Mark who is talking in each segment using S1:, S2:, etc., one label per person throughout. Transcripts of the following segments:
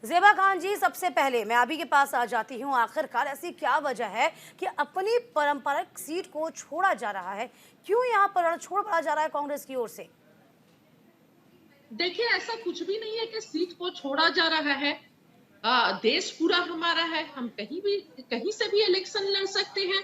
S1: ज़ेबा खान जी, सबसे पहले मैं अभी के पास आ जाती हूँ। आखिरकार ऐसी क्या वजह है कि अपनी पारंपरिक सीट को छोड़ा जा रहा है? क्यों यहाँ पर छोड़ पड़ा जा रहा है कांग्रेस की ओर से?
S2: देखिए, ऐसा कुछ भी नहीं है कि सीट को छोड़ा जा रहा है। देश पूरा हमारा है, हम कहीं से भी इलेक्शन लड़ सकते हैं।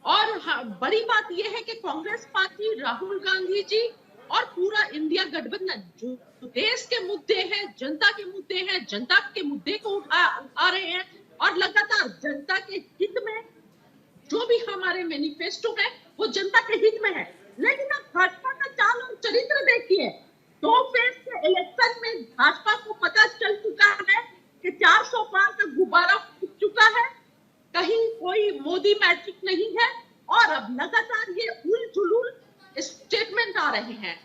S2: और बड़ी बात यह है कि कांग्रेस पार्टी, राहुल गांधी जी और पूरा इंडिया गठबंधन जो देश के मुद्दे हैं, जनता के मुद्दे हैं, जनता के मुद्दे को उठा रहे हैं और लगातार जनता के हित में जो भी हमारे मैनिफेस्टो है वो जनता के हित में है। लेकिन अब भाजपा का चाल और चरित्र देखिए। 2 फेज के इलेक्शन में भाजपा को पता चल चुका है कि 400 पार का गुब्बारा फूट चुका है, कहीं कोई मोदी मैजिक नहीं है और अब लगातार ये उल जुलूल स्टेटमेंट आ रहे हैं।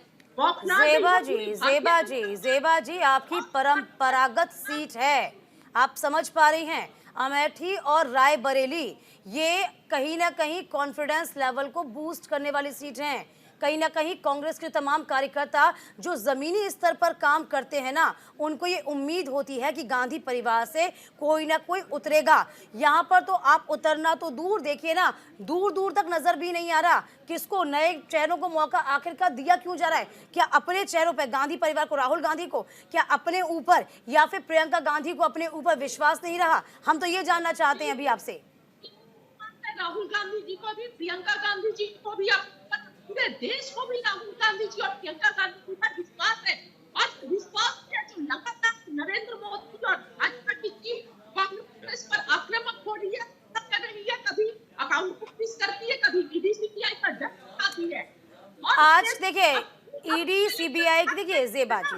S1: ज़ेबा जी, आपकी परंपरागत सीट है, आप समझ पा रही हैं। अमेठी और रायबरेली ये कहीं ना कहीं कॉन्फिडेंस लेवल को बूस्ट करने वाली सीट हैं। कहीं ना कहीं कांग्रेस के तमाम कार्यकर्ता जो जमीनी स्तर पर काम करते हैं ना, उनको ये उम्मीद होती है कि गांधी परिवार से कोई ना कोई उतरेगा। यहाँ पर तो आप उतरना तो दूर, देखिए ना, दूर दूर तक नजर भी नहीं आ रहा। किसको, नए चेहरों को मौका आखिरकार दिया क्यों जा रहा है? क्या अपने चेहरों पर, गांधी परिवार को, राहुल गांधी को, क्या अपने ऊपर, या फिर प्रियंका गांधी को अपने ऊपर विश्वास नहीं रहा? हम तो ये जानना चाहते हैं अभी आपसे।
S2: राहुल गांधी जी को भी, प्रियंका गांधी जी को भी, पूरे देश को भी राहुल गांधी जी और प्रियंका गांधी जी पर विश्वास है। और विश्वास है जो लगातार नरेंद्र मोदी और भाजपा की टीम कांग्रेस पर आक्रामक हो रही है, कर रही है। कभी अकाउंट फ्रीज करती है, कभी ईडी सीबीआई पर जब्त आती है।
S1: आज देखिए, ईडी सीबीआई की, देखिए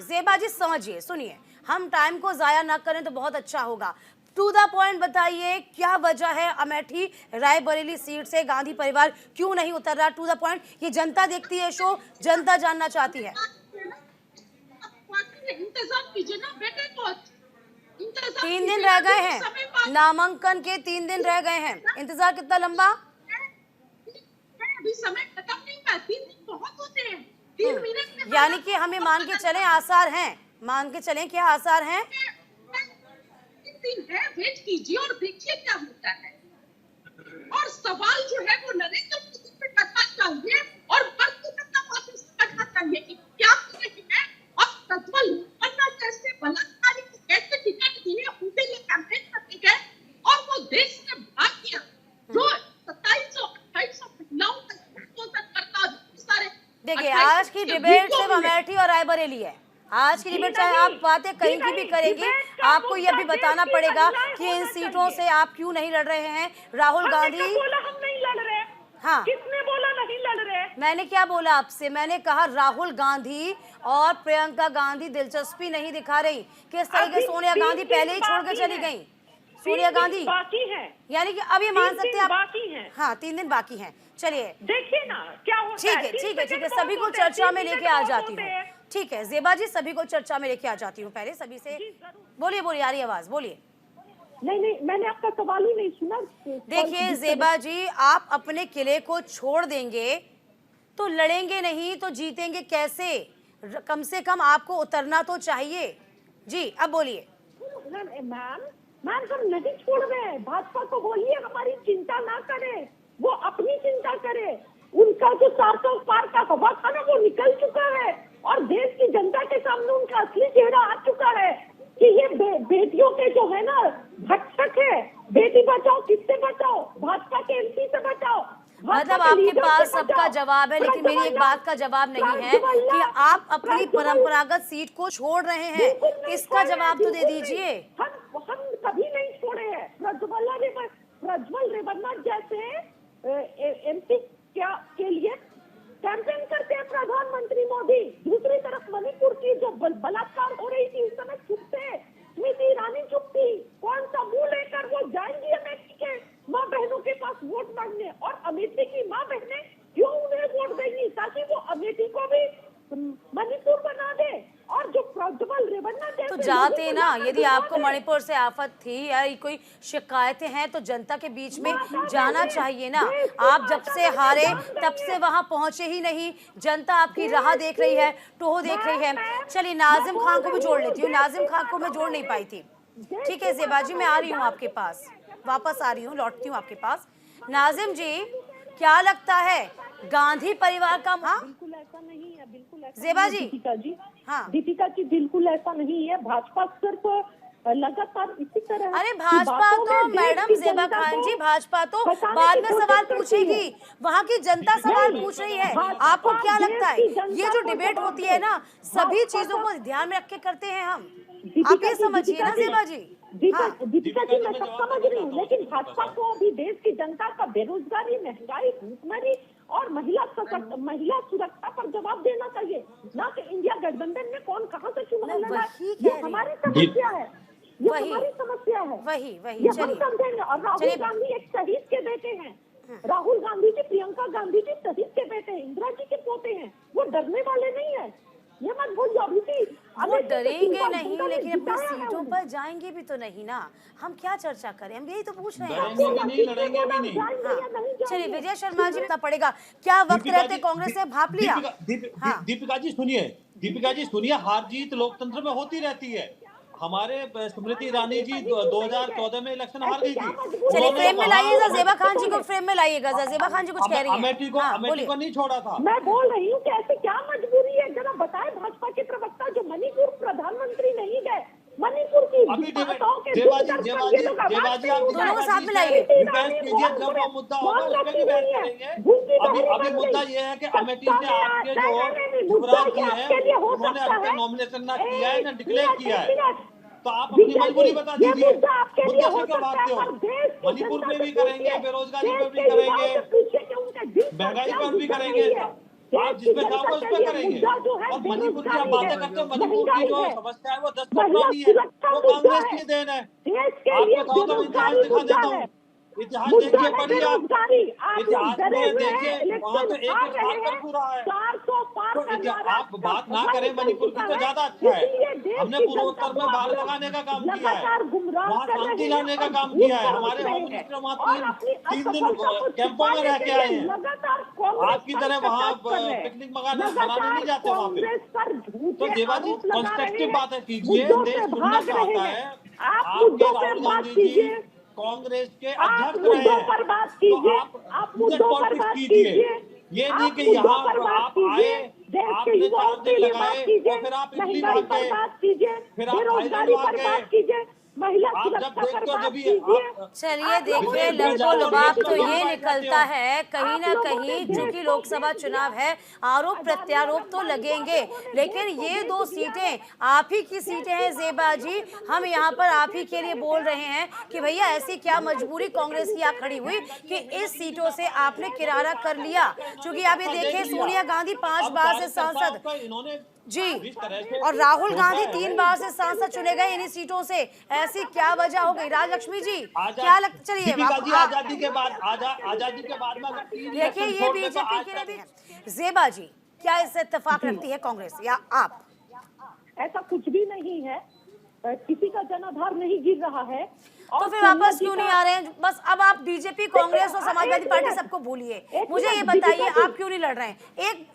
S1: ज़ेबा जी समझिए, सुनिए, हम टाइम को जाया ना करें तो बहुत अच्छा होगा। टू द पॉइंट बताइए, क्या वजह है अमेठी रायबरेली सीट से गांधी परिवार क्यों नहीं उतर रहा? To the point. ये जनता देखती है शो, जनता जानना चाहती है।
S2: इंतजाम कीजिए ना बेटे को।
S1: 3 दिन रह गए हैं, नामांकन के 3 दिन रह गए हैं। इंतजार कितना लंबा?
S2: अभी समय खत्म नहीं हुआ, 3 दिन बहुत होते हैं। 3 मिनट में
S1: यानी कि हमें मान के चलें आसार हैं, मान के चलें क्या आसार हैं?
S2: है, वेट कीजिए और देखिए क्या होता है। और सवाल जो है वो नरेंद्र मोदी पे करना चाहिए और वापस करना चाहिए कि क्या है और प्रज्वल पन्ना जैसे बलात्कारी को कैसे टिकट दिए, उनके लिए कैंपेन करने गए और वो देश से भाग गया। जो 2700-2800 महिलाओं का करता सारे।
S1: देखिए, आज की डिबेट सिर्फ अमेठी और रायबरेली है। आज की डिबेट चाहे आप बातें कहीं की भी करेंगी, आपको यह भी बताना पड़ेगा कि इन सीटों से आप क्यों नहीं लड़ रहे हैं। राहुल गांधी
S2: बोला हम नहीं लड़ रहे।
S1: हाँ,
S2: किसने बोला नहीं लड़ रहे?
S1: मैंने क्या बोला आपसे? मैंने कहा राहुल गांधी और प्रियंका गांधी दिलचस्पी नहीं दिखा रही। किस तरीके सोनिया गांधी पहले ही छोड़ के चली गई। सोनिया गांधी
S2: बाकी है,
S1: यानी कि अब ये मान सकते हैं आप,
S2: बाकी है।
S1: हाँ 3 दिन बाकी हैं। चलिए
S2: देखिए ना क्या होता है।
S1: ठीक है, सभी को चर्चा में लेके आ जाती हूँ। ठीक है ज़ेबा जी, सभी को चर्चा में लेके आ जाती हूँ। पहले सभी से बोलिए, आ रही आवाज, बोलिए।
S2: नहीं, मैंने आपका सवाल ही नहीं सुना।
S1: देखिए ज़ेबा जी, आप अपने किले को छोड़ देंगे तो लड़ेंगे नहीं तो जीतेंगे कैसे? कम से कम आपको उतरना तो चाहिए। जी अब बोलिए।
S2: मैम हम नहीं छोड़ रहे। भाजपा को बोलिए हमारी चिंता ना करे, वो अपनी चिंता करे। उनका जो 400 पार का सभा था ना, वो निकल चुका है और देश की जनता के सामने उनका असली चेहरा आ चुका है कि ये बेटियों के जो है ना भक्षक है। बेटी बचाओ, किससे बचाओ? भाजपा के एमपी से बचाओ।
S1: मतलब आपके पास सबका जवाब है, लेकिन मेरी एक बात का जवाब नहीं है कि आप अपनी परंपरागत सीट को छोड़ रहे हैं। इसका जवाब तो दे दीजिए।
S2: हम कभी नहीं छोड़े हैं। प्रज्वल रेवन्ना जैसे एमपी के लिए कैंपेन करते हैं प्रधानमंत्री मोदी। दूसरी तरफ मणिपुर की जो बलात्कार हो रही थी उस समय चुप थे, स्मृति ईरानी चुप थी। कौन सा मुंह लेकर वो जाएंगी अमेठी के माँ बहनों के पास वोट मांगने? और अमेठी की माँ बहनें क्यों उन्हें वोट देंगी? ताकि वो अमेठी को भी मणिपुर बना दे। और जो प्रज्वल रेवन्ना
S1: तो जाते ना, यदि आपको मणिपुर से आफत थी या कोई शिकायतें हैं तो जनता के बीच में जाना चाहिए ना। आप जब से हारे तब से वहां पहुंचे ही नहीं। जनता आपकी राह देख रही है, टोह देख रही है। चलिए नाजिम खान को भी जोड़ लेती हूँ। नाजिम खान को मैं जोड़ नहीं पाई थी। ठीक है ज़ेबा जी, मैं आ रही हूँ आपके पास, वापस आ रही हूँ, लौटती हूँ आपके पास। नाजिम जी, क्या लगता है गांधी परिवार का, हाँ
S3: बिल्कुल ऐसा नहीं है, बिल्कुल ऐसा
S1: ज़ेबा
S3: नहीं है,
S1: जी,
S3: दीपिका जी।
S1: हाँ।
S3: दीपिका जी, बिल्कुल ऐसा नहीं है। भाजपा सिर्फ लगातार इसी तरह
S1: अरे
S3: की
S1: भाजपा
S3: बातों
S1: तो
S3: में देश
S1: मैडम
S3: की
S1: ज़ेबा
S3: जनता
S1: खान
S3: को
S1: जी, भाजपा तो
S3: फंसाने
S1: बाद
S3: की
S1: में
S3: कोशिश
S1: सवाल
S3: करती है।
S1: पूछेगी, वहाँ की जनता सवाल
S3: नहीं,
S1: पूछ रही है। आपको
S3: भाजपा
S1: क्या
S3: देश
S1: लगता है
S3: की
S1: ये
S3: जनता
S1: जो
S3: को
S1: डिबेट
S3: जवाब
S1: होती
S3: दे।
S1: है ना, सभी
S3: भाजपा
S1: चीजों
S3: को
S1: को ध्यान में रख के करते हैं हम, आप
S3: दीपिका
S1: ये
S3: जी,
S1: समझिए
S3: दीपिका
S1: ना
S3: जी,
S1: ज़ेबा जी। हाँ
S3: दीपिका जी, मैं
S4: मैं
S3: सब
S4: जवाब
S3: समझ
S4: देना
S3: रही हूँ,
S4: चाहता हूँ
S3: लेकिन
S4: दीपिका
S3: भाजपा
S4: साहब।
S3: को अभी देश की जनता का बेरोजगारी, महंगाई, भूखमरी और महिला सुरक्षा पर जवाब देना चाहिए, ना कि इंडिया गठबंधन में कौन कहाँ से चुनाव
S1: मैं
S3: लड़ा है।
S1: वही
S3: ये
S1: कह रही
S3: हमारी
S1: हूँ।
S3: समस्या है, ये
S1: वही
S3: हमारी समस्या है,
S1: वही
S3: ये हम
S1: चलिए
S3: समझेंगे। और राहुल
S1: चलिए।
S3: गांधी एक शहीद के बेटे हैं। राहुल गांधी जी, प्रियंका गांधी जी शहीद के बेटे हैं, इंदिरा जी के पोते हैं। वो डरने वाले नहीं है, ये मत भूलिए। अभी भी
S1: वो
S3: अमेठी से
S1: डरेंगे
S3: जनता
S1: नहीं,
S3: ने
S1: लेकिन अपनी
S3: जिताया है
S1: सीटों
S3: उन्हें।
S1: पर जाएंगे भी तो नहीं ना। हम क्या चर्चा करें, हम यही तो पूछ रहे हैं
S4: डरेंगे
S1: आपसे।
S4: भी नहीं, लड़ेंगे भी नहीं।
S1: हाँ
S3: नहीं
S1: चलिए,
S3: जाएंगे।
S1: विजय शर्मा जी अपना पड़ेगा, क्या वक्त
S4: दीपिका
S1: रहते
S4: जी,
S1: कांग्रेस ने भाप लिया। हाँ
S4: दीपिका जी सुनिए, दीपिका जी सुनिए, हार जीत लोकतंत्र में होती रहती है। हमारे स्मृति ईरानी जी 2014 में इलेक्शन हार गई थी।
S1: चलिए,
S4: उन्होंने
S1: फ्रेम में
S4: वहां
S1: लाइएगा ज़ेबा खान जी को, फ्रेम में लाइएगा, ज़ेबा खान जी कुछ कह रही
S4: अमेठी
S1: हैं।
S4: को
S1: हाँ
S4: अमेठी
S1: बोलिए।
S4: को नहीं छोड़ा था।
S3: मैं बोल रही हूँ कि ऐसी क्या मजबूरी है, जरा बताए भाजपा के प्रवक्ता जो मणिपुर प्रधानमंत्री नहीं गए, मणिपुर की
S4: अभी
S3: भाषाओं के
S4: जेबाजी
S3: दुष्कर्म
S4: जेबाजी
S3: ये लोग आवाज
S4: जेबाजी
S3: नहीं
S4: आप
S3: उठाए।
S1: दोनों को साथ में
S4: से
S1: लाइए।
S4: बहस कीजिए, जब वो मुद्दा होगा उस पर भी बहस करेंगे। अभी मुद्दा ये है कि अमेठी से आपके जो युवराज जी हैं उन्होंने अभी तक नॉमिनेशन ना किया है ना डिक्लेयर किया है, तो आप अपनी मजबूरी बता दीजिए। मुद्दे से क्यों भागते हो? मणिपुर में भी करेंगे, बेरोजगारी पर भी करेंगे, महंगाई पर भी करेंगे, आप जिसमें चाहोगे उस पर करेंगे। और मणिपुर की आप बातें करते हो, मणिपुर की जो समस्या है वो 10 साल पुरानी है, वो कांग्रेस की देन है। आपको चाहो तो मैं इतिहास दिखा देता हूँ, इतिहास देखिए, पढ़िए आप इतिहास में देखिए, वहाँ तो एक एक साल कर्फ्यू रहा है। तो आप बात ना करें मणिपुर की तो ज्यादा अच्छा है। हमने पूर्वोत्तर में बाढ़ लगाने का काम किया है, वहाँ शांति लाने का काम किया है। हमारे होम मिनिस्टर वहाँ तीन दिन कैंपों में रह के आए हैं। आपकी तरह वहाँ पिकनिक मनाने नहीं जाते वहाँ पे। तो जेबा जी कंस्ट्रक्टिव बातें कीजिए, देश सुनना चाहता है। आपके राहुल गांधी जी कांग्रेस के अध्यक्ष रहे हैं, तो आप पॉलिटिक्स कीजिए। ये नहीं कि यहाँ आप आए, आपने 4 दिन लगाए और फिर आप इटली भाग गए, फिर आप थाईलैंड भाग गए। आप जब देखते हो जब
S1: चलिए देखिए, लबो लबाब तो ये निकलता है कहीं ना कहीं, चूंकि लोकसभा चुनाव है, आरोप प्रत्यारोप तो लगेंगे, लेकिन ये 2 सीटें आप ही की सीटें हैं ज़ेबा जी। हम यहाँ पर आप ही के लिए बोल रहे हैं कि भैया ऐसी क्या मजबूरी कांग्रेस की आ खड़ी हुई कि इस सीटों से आपने किनारा कर लिया। चूंकि आप ये देखें, सोनिया गांधी 5 बार से सांसद जी, और राहुल गांधी 3 बार से सांसद चुने गए इन्हीं सीटों से। ऐसी क्या वजह हो गई राजलक्ष्मी जी, क्या लगता? चलिए
S4: आजादी के बाद में
S1: देखिए, ये बीजेपी के लिए भी। ज़ेबा जी, क्या इससे इत्तेफाक रखती है कांग्रेस या आप?
S3: ऐसा कुछ भी नहीं है, किसी का जनाधार नहीं गिर रहा है।
S1: तो फिर वापस क्यों नहीं आ रहे हैं? बस अब आप बीजेपी, कांग्रेस और समाजवादी पार्टी सबको भूलिए, मुझे ये बताइए आप क्यों नहीं लड़ रहे हैं?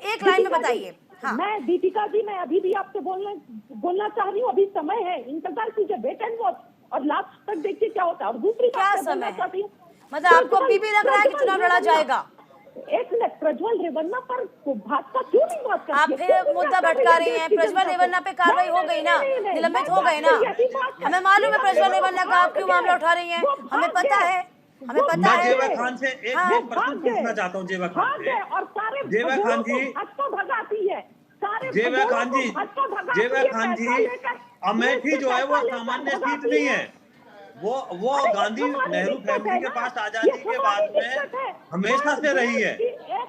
S1: एक लाइन में बताइए। हाँ।
S3: मैं दीपिका जी, मैं अभी भी आपसे बोलना चाह रही हूँ, अभी समय है, इंतजार कीजिए, वेट एंड वॉच, और लास्ट तक देखिए क्या होता है। और दूसरी
S1: क्या
S3: बात
S1: समय
S3: चाहती हूँ,
S1: मतलब आपको अभी भी लग रहा है कि चुनाव लड़ा जाएगा?
S3: एक मिनट, प्रज्वल रेवन्ना पर भाजपा क्यों नहीं बात करती?
S1: आप फिर मुद्दा भटका रही हैं। प्रज्वल रेवन्ना पे कार्रवाई हो गई ना, निलंबित हो गए ना। हमें मालूम है प्रज्वल रेवन्ना का, आप क्यों मामला उठा रही हैं, हमें पता है, हमें पता है।
S5: जेबा खान से एक प्रश्न पूछना चाहता हूँ। जेबा खान से,
S3: और सारे
S5: जेबा खान जी,
S3: भगाती है,
S5: जेबा खान जी, अमेठी जो है वो सामान्य सीट नहीं है, वो गांधी नेहरू फैमिली के पास आजादी के बाद में हमेशा से रही है।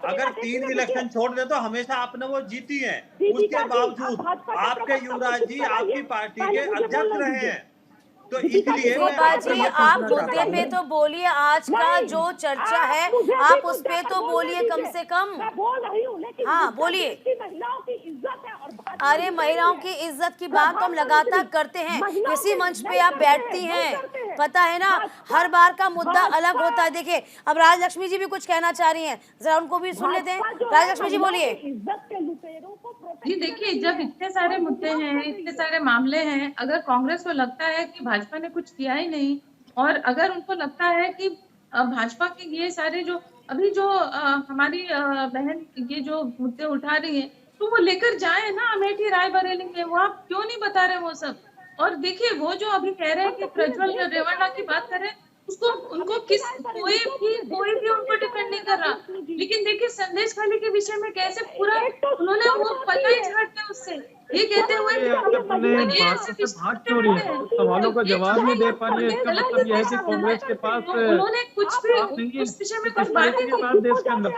S5: अगर 3 इलेक्शन छोड़ दे तो हमेशा आपने वो जीती है। उसके बावजूद आपके युवराज जी आपकी पार्टी के अध्यक्ष रहे हैं। तो इसलिए
S1: ज़ेबा जी, आप मुद्दे पे तो बोलिए, आज का जो चर्चा है आप उस पे तो बोलिए कम से कम।
S3: मैं बोल रही हूँ, लेकिन
S1: हाँ बोलिए।
S3: महिलाओं की इज्जत है। और
S1: अरे महिलाओं की इज्जत की बात तो हम लगातार करते हैं, इसी मंच पे आप बैठती हैं, पता है ना, हर बार का मुद्दा अलग होता है। देखिए अब राजलक्ष्मी जी भी कुछ कहना चाह रही हैं, जरा उनको भी सुन लेते हैं। राजलक्ष्मी जी बोलिए।
S6: जी देखिए, जब इतने सारे मुद्दे हैं, इतने सारे मामले हैं, अगर कांग्रेस को लगता है कि भाजपा ने कुछ किया ही नहीं, और अगर उनको लगता है कि भाजपा के ये सारे जो अभी जो हमारी बहन ये जो मुद्दे उठा रही है, तो वो लेकर जाए ना अमेठी रायबरेली में, वो आप क्यों नहीं बता रहे वो सब। और देखिए वो जो अभी कह रहे हैं कि प्रज्वल रेवन्ना की बात करें, उसको उनको कोई भी उनको डिपेंड नहीं कर रहा। लेकिन देखिए संदेश खाली के विषय में कैसे पूरा उन्होंने वो पता ही छाट दिया उससे, ये कहते हुए
S7: भाग क्यों रही है, सवालों का जवाब नहीं दे पा रही है। इसका मतलब यह है कि कांग्रेस के पास
S6: उन्होंने कुछ भी उस विषय में कुछ बात नहीं की।
S7: देश के अंदर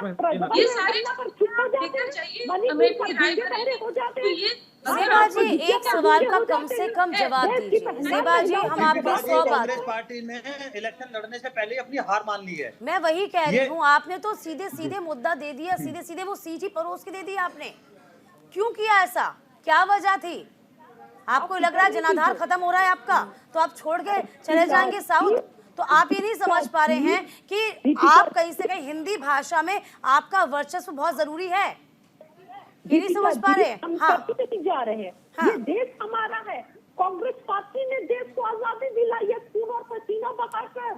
S6: ये सारी लेकर चाहिए अमेठी रायबरेली। तो ये
S1: ज़ेबा जी एक सवाल का कम से कम जवाब दीजिए। ज़ेबा जी हम आपकी 100 बात,
S5: कांग्रेस पार्टी ने इलेक्शन लड़ने से पहले अपनी हार मान ली है।
S1: मैं वही कह रही हूँ, आपने तो सीधे सीधे मुद्दा दे दिया, सीधे सीधे वो सीट ही परोस के दे दी आपने। क्यों किया ऐसा, क्या वजह थी? आपको लग रहा है जनाधार खत्म हो रहा है आपका, तो आप छोड़ के चले जाएंगे साउथ? तो आप ये नहीं समझ पा रहे हैं कि आप कहीं से कहीं हिंदी भाषा में आपका वर्चस्व बहुत जरूरी है, ये नहीं समझ पा रहे?
S3: हम
S1: हाँ
S3: जा रहे हैं।
S1: हाँ।
S3: ये देश हमारा है, कांग्रेस पार्टी ने देश को आजादी दिलाई है, खून और पसीना बहाकर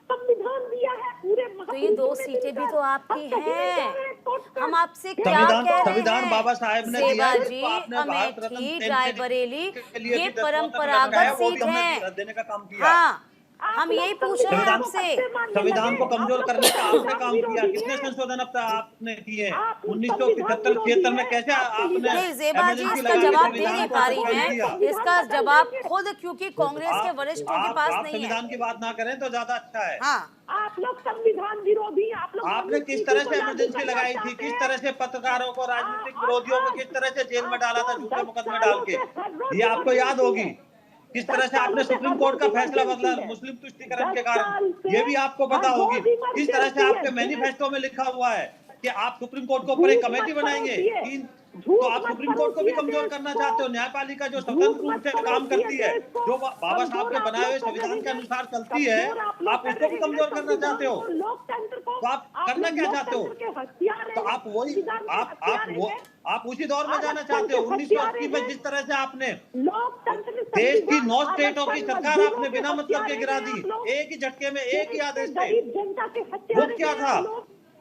S3: संविधान दिया है पूरे।
S1: तो ये 2 सीटें भी तो आपकी हैं। हम आपसे क्या कह रहे हैं?
S5: संविधान बाबा साहेब ने दिया
S1: ज़ेबा
S5: है,
S1: जी,
S5: तो आपने भारत रत्न
S1: अमेठी रायबरेली ये
S5: जो
S1: परंपरागत
S5: वो भी
S1: सीट
S5: हमने
S1: है।
S5: देने का काम किया।
S1: हाँ हम यही पूछ रहे हैं आपसे।
S5: संविधान को कमजोर करने का आपने काम किया। कितने संशोधन अब तक आपने किए? 1975-76 में कैसे आपने
S1: नहीं ज़ेबा जी इसका जवाब दे नहीं पा रही हैं, इसका जवाब खुद, क्योंकि कांग्रेस के वरिष्ठों के पास नहीं है।
S5: संविधान की बात ना करें तो ज्यादा अच्छा है।
S1: हाँ
S3: आप लोग संविधान विरोधी, आप लोग
S5: आपने किस तरह से इमरजेंसी लगाई थी, किस तरह से पत्रकारों को, राजनीतिक विरोधियों को किस तरह से जेल में डाला था झूठे मुकदमे डाल के, ये आपको याद होगी। किस तरह से आपने सुप्रीम कोर्ट का फैसला बदला मुस्लिम तुष्टीकरण के कारण, ये भी आपको पता होगी। किस तरह से आपके मैनिफेस्टो में लिखा हुआ है कि आप सुप्रीम कोर्ट के ऊपर एक कमेटी बनाएंगे। तो आप सुप्रीम कोर्ट को भी कमजोर करना चाहते हो। न्यायपालिका जो स्वतंत्र रूप से काम करती है, जो बाबा साहब के बनाए हुए संविधान के अनुसार चलती है, आप उसको भी कमजोर करना चाहते हो। तो आप करना क्या चाहते हो? तो आप वही आप उसी दौर में जाना चाहते हो। 1980 में जिस तरह से आपने देश की 9 स्टेटों की सरकार आपने बिना मतलब के गिरा दी, एक ही झटके में, एक ही आदेश से। वो क्या था?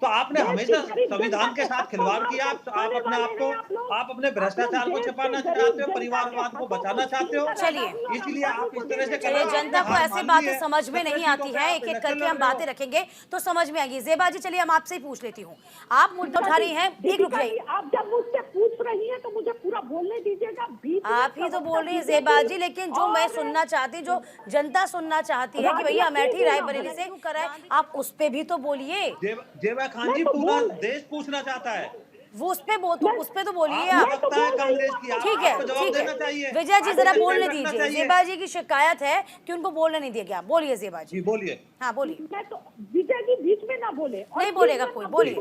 S5: तो आपने हमेशा संविधान के साथ खिलवाड़ किया। आप अपने भ्रष्टाचार को छिपाना चाहते हो, परिवारवाद को बचाना चाहते हो।
S1: चलिए
S5: इसलिए आप इस तरह से
S1: चलिए, जनता को ऐसी बातें समझ में नहीं आती है, एक एक करके हम बातें रखेंगे तो समझ में आएगी। ज़ेबा जी चलिए हम आपसे ही पूछ लेती हूँ, आप मुद्दा उठा रही हैं, एक रुक जाइए।
S3: आप जब मुझसे पूछ रही हैं तो मुझे पूरा बोलने दीजिएगा।
S1: आप ही तो बोल रही हैं ज़ेबा जी, लेकिन जो मैं सुनना चाहती, जो जनता सुनना चाहती है कि भैया अमेठी रायबरेली से कराए, आप उस पे भी तो बोलिए।
S5: ज़ेबा खान जी पूरा देश पूछना चाहता है,
S1: वो उस पे तो बोलिए आप।
S5: कांग्रेस की,
S1: ठीक है ठीक है, विजय जी जरा बोलने दीजिए। ज़ेबा जी की शिकायत है कि उनको बोलने नहीं दिया गया। बोलिए ज़ेबा जी,
S5: बोलिए।
S1: हाँ बोलिए।
S3: मैं तो विजय जी बीच में ना बोले।
S1: नहीं बोलेगा कोई, बोलिए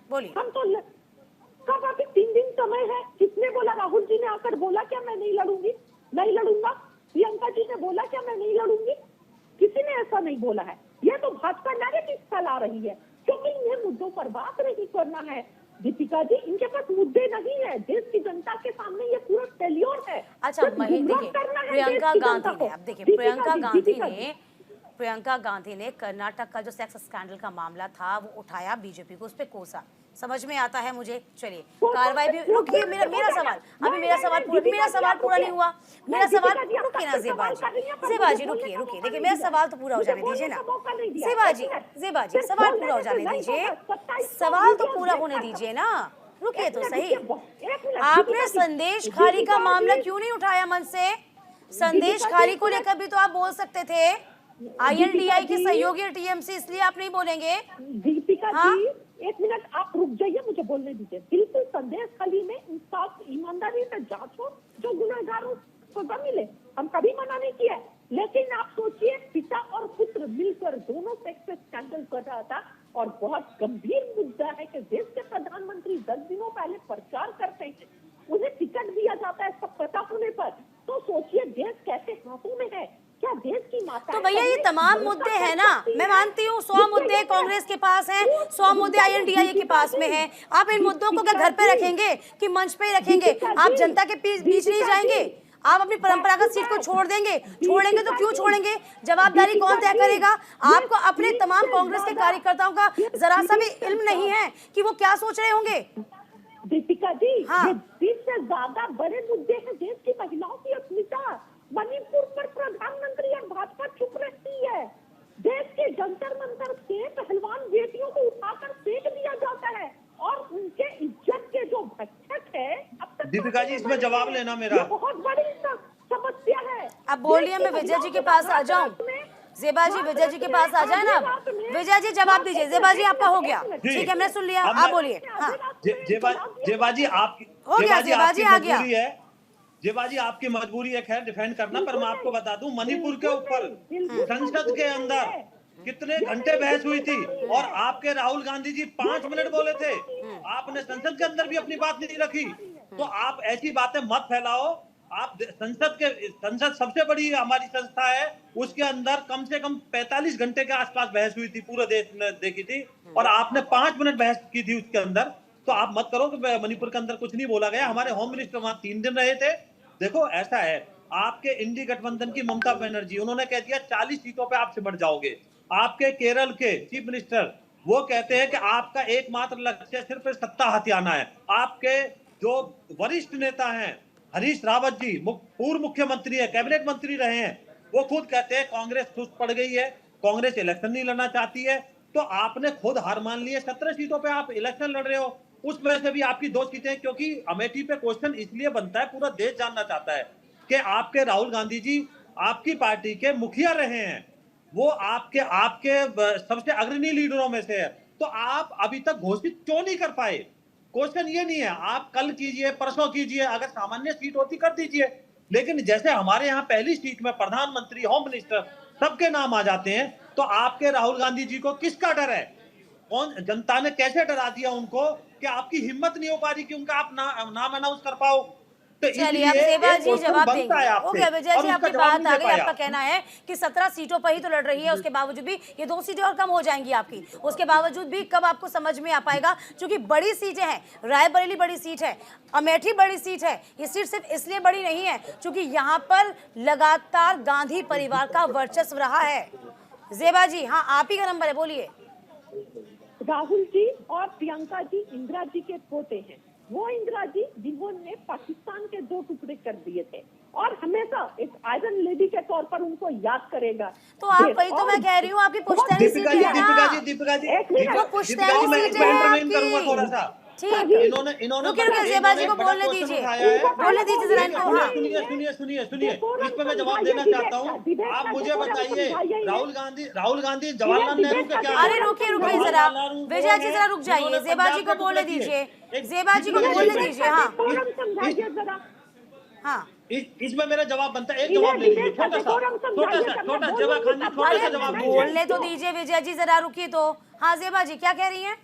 S1: बोलिए।
S3: हम तो कब अभी 3 दिन समय है, किसने बोला? राहुल जी ने आकर बोला क्या मैं नहीं लड़ूंगी, नहीं लड़ूंगा? प्रियंका जी ने बोला क्या मैं नहीं लड़ूंगी? किसी ने ऐसा नहीं बोला है। ये तो भाजपा नैरेटिव फैला रही है, क्योंकि इन्हें मुद्दों पर बात नहीं करना है। दीपिका जी, इनके पास मुद्दे नहीं है, देश की जनता के सामने ये पूरा फेल्योर है।
S1: अच्छा देखिए, प्रियंका गांधी ने, अब देखिए प्रियंका गांधी ने कर्नाटक का जो सेक्स स्कैंडल का मामला था वो उठाया, बीजेपी को उस पर कोसा, समझ में आता है मुझे। चलिए कार्रवाई भी, रुकिए मेरा सवाल, अभी मेरा सवाल पूरा नहीं हुआ। मेरा सवाल रुकिए ना ज़ेबा जी रुकिए, देखिए मेरा सवाल तो पूरा हो जाने दीजिए ना। ज़ेबा जी सवाल पूरा हो जाने दीजिए, सवाल तो पूरा होने दीजिए ना, रुकिए तो सही। आपने संदेश खाली का मामला क्यों नहीं उठाया मन से? संदेश खाली को लेकर भी तो आप बोल सकते थे। ILDI के सहयोगी TMC, इसलिए आप नहीं बोलेंगे?
S3: दीपिका जी 1 मिनट आप रुक जाइए, मुझे बोलने दीजिए। बिल्कुल संदेश खाली में इंसाफ ईमानदारी से जांच हो, जो गुनहगारों को सजा मिले, हम कभी मना नहीं किया। लेकिन आप सोचिए, पिता और पुत्र मिलकर दोनों सेक्स स्कैंडल कर रहा था, और बहुत गंभीर मुद्दा है कि देश के प्रधानमंत्री 10 दिनों पहले प्रचार करते हैं, उन्हें टिकट दिया जाता है सब पता होने पर। तो सोचिए देश कैसे हाथों में है। क्या देश की माता?
S1: तो भैया ये तमाम मुद्दे हैं ना, मैं मानती हूँ 100 मुद्दे कांग्रेस के पास हैं, 100 मुद्दे INDIA के पास में हैं। आप इन मुद्दों को क्या घर पे रखेंगे कि मंच पे ही रखेंगे? आप जनता के बीच नहीं जाएंगे? आप अपनी परंपरागत सीट को छोड़ देंगे? छोड़ेंगे तो क्यों छोड़ेंगे? जवाबदारी कौन तय करेगा? आपको अपने तमाम कांग्रेस के कार्यकर्ताओं का जरा सा भी इल्म नहीं है कि वो क्या सोच रहे होंगे?
S3: दीपिका जी,
S1: हाँ।
S3: ये 20 से ज्यादा बड़े मुद्दे हैं देश की महिलाओं की अस्मिता। मणिपुर पर प्रधानमंत्री और भाजपा चुप रहती है। देश के जंतर मंतर से पहलवान बेटियों को उठाकर फेंक दिया जाता है और उनके इज्जत के जो भक्षक है, अब तक
S5: दीपिका जी इसमें जवाब लेना मेरा।
S3: ये बहुत बड़ी समस्या है।
S1: अब बोलिए, मैं विजय जी के पास आ जाऊं? ज़ेबा जी विजय जी के पास आ जाए ना। विजय जी जवाब दीजिए। ज़ेबा जी आपका हो गया, ठीक है, मैंने सुन लिया, आप बोलिए। हाँ
S5: ज़ेबा जी आपकी
S1: हो गया, ज़ेबा जी आ गया।
S5: ज़ेबा जी आपकी मजबूरी है खैर डिफेंड करना, पर मैं आपको बता दूं मणिपुर के ऊपर संसद के अंदर कितने घंटे बहस हुई थी और आपके राहुल गांधी जी 5 मिनट बोले थे। आपने संसद के अंदर भी अपनी बात नहीं रखी। तो आप ऐसी बातें मत फैलाओ। आप संसद सबसे बड़ी हमारी संस्था है, उसके अंदर कम से कम 45 घंटे के आसपास बहस हुई थी, पूरे देश ने देखी थी, और आपने 5 मिनट बहस की थी उसके अंदर। तो आप मत करो कि मणिपुर के अंदर कुछ नहीं बोला गया। हमारे होम मिनिस्टर वहां 3 दिन रहे थे। देखो ऐसा है, आपके इंडी गठबंधन की ममता बनर्जी, उन्होंने कह दिया 40 सीटों पे आप सिमट जाओगे। आपके केरल के चीफ मिनिस्टर वो कहते हैं कि आपका एकमात्र लक्ष्य सिर्फ सत्ता हथियाना है। आपके जो वरिष्ठ नेता हैं हरीश रावत जी, पूर्व मुख्यमंत्री है, कैबिनेट मंत्री रहे हैं, वो खुद कहते हैं कांग्रेस सुस्त पड़ गई है, कांग्रेस इलेक्शन नहीं लड़ना चाहती है। तो आपने खुद हार मान ली है। 17 सीटों पे आप इलेक्शन लड़ रहे हो, उसमें से भी आपकी 2 सीटें, क्योंकि अमेठी पे क्वेश्चन इसलिए बनता है, पूरा देश जानना चाहता है कि आपके राहुल गांधी जी आपकी पार्टी के मुखिया रहे हैं, वो आपके सबसे अग्रणी लीडरों में से है। तो आप अभी तक घोषित क्यों नहीं कर पाए? क्वेश्चन ये नहीं है, आप कल कीजिए, परसों कीजिए, अगर सामान्य सीट होती कर दीजिए। लेकिन जैसे हमारे यहाँ पहली सीट में प्रधानमंत्री, होम मिनिस्टर सबके नाम आ जाते हैं, तो आपके राहुल गांधी जी को किसका डर है? कौन, जनता ने कैसे डरा दिया उनको कि आपकी हिम्मत नहीं हो पा रही कि उनका आप नाम अनाउंस कर पाओ? तो
S1: चलिए अब ज़ेबा जी जवाब देंगे। ओके विजय जी आपकी बात आ गई। आपका कहना है कि 17 सीटों पर ही तो लड़ रही है, उसके बावजूद भी ये 2 सीटें और कम हो जाएंगी आपकी, उसके बावजूद भी कब आपको समझ में आ पाएगा? क्योंकि बड़ी सीटें हैं, रायबरेली बड़ी सीट है, अमेठी बड़ी सीट है। ये सीट सिर्फ इसलिए बड़ी नहीं है क्योंकि यहाँ पर लगातार गांधी परिवार का वर्चस्व रहा है। ज़ेबा जी, हाँ आप ही का नंबर है, बोलिए।
S3: राहुल जी और प्रियंका जी इंदिरा जी के पोते हैं। वो इंदिरा जी जिन्होंने पाकिस्तान के 2 टुकड़े कर दिए थे और हमेशा एक आयरन लेडी के तौर पर उनको याद करेगा।
S1: तो आप वही तो मैं कह रही हूँ, आपकी पुश्तैनी सीट है ना। वो पुश्तैनी सीट है आपकी। ठीक, रुकिए ज़ेबा जी को बोलने दीजिए जरा इनको।
S5: सुनिए, इस पे मैं जवाब देना चाहता हूँ। आप मुझे बताइए, राहुल गांधी जवाहरलाल नेहरू का क्या?
S1: अरे रुकिए जरा, विजय जी जरा रुक जाइए, ज़ेबा जी को बोलने दीजिए, ज़ेबा जी को बोलने दीजिए। हाँ
S5: इसमें मेरा जवाब बनता है, एक जवाब ले लीजिए, छोटा ज़ेबा खान जी, छोटा सा जवाब
S1: बोलने तो दीजिए। विजय जी जरा रुकिए तो। हाँ ज़ेबा जी क्या कह रही हैं?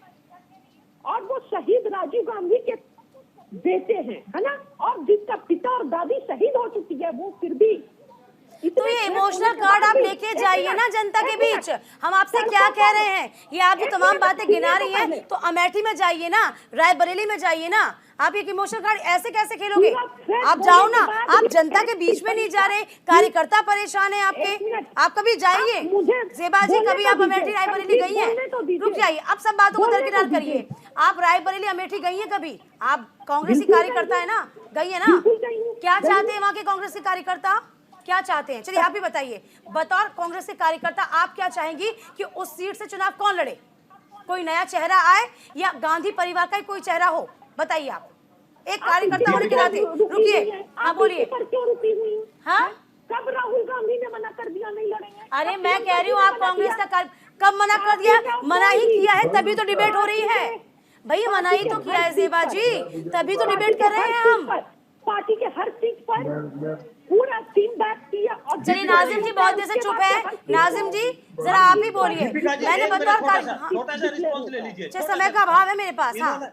S3: और वो शहीद राजीव गांधी के बेटे हैं, है ना, और जिसका पिता और दादी शहीद हो चुकी है, वो फिर भी
S1: तो ये इमोशनल कार्ड आप लेके जाइए ना जनता के बीच। हम आपसे क्या कह रहे हैं, ये आप जो तमाम बातें गिना रही हैं, तो अमेठी में जाइए ना, रायबरेली में जाइए ना। आप एक इमोशनल कार्ड ऐसे कैसे खेलोगे? आप जाओ ना, आप जनता के बीच में नहीं जा रहे, कार्यकर्ता परेशान है आपके, आप कभी जाइए। ज़ेबा जी कभी आप अमेठी रायबरेली गई हैं? रुक जाइए, अब सब बातों को दरकिनार करिए। आप रायबरेली अमेठी गई हैं कभी? आप कांग्रेसी कार्यकर्ता है ना, गई है ना? क्या चाहते हैं वहाँ के कांग्रेस के कार्यकर्ता, क्या चाहते हैं? चलिए आप ही बताइए, बतौर कांग्रेस के कार्यकर्ता आप क्या चाहेंगी कि उस सीट से चुनाव कौन लड़े? कोई नया चेहरा आए या गांधी परिवार का ही कोई चेहरा हो? बताइए आप, एक कार्यकर्ता होने के नाते। रुकिए, हाँ बोलिए। हाँ
S3: कब राहुल गांधी ने मना कर दिया नहीं लड़ेंगे?
S1: अरे मैं कह रही हूँ, आप कांग्रेस का कब मना कर दिया? मना ही किया है तभी तो डिबेट हो रही है। भैया मना ही तो किया है ज़ेबा जी, तभी तो डिबेट कर रहे हैं हम।
S3: पार्टी के हर सीट पर पूरा टीम बैक किया। और
S1: चलिए नाजिम जी बहुत देर से चुप है, नाजिम जी जरा आप ही बोलिए। मैंने बतौर
S5: छोटा सा रिस्पॉन्स ले लीजिए,
S1: समय का अभाव है मेरे पास। हाँ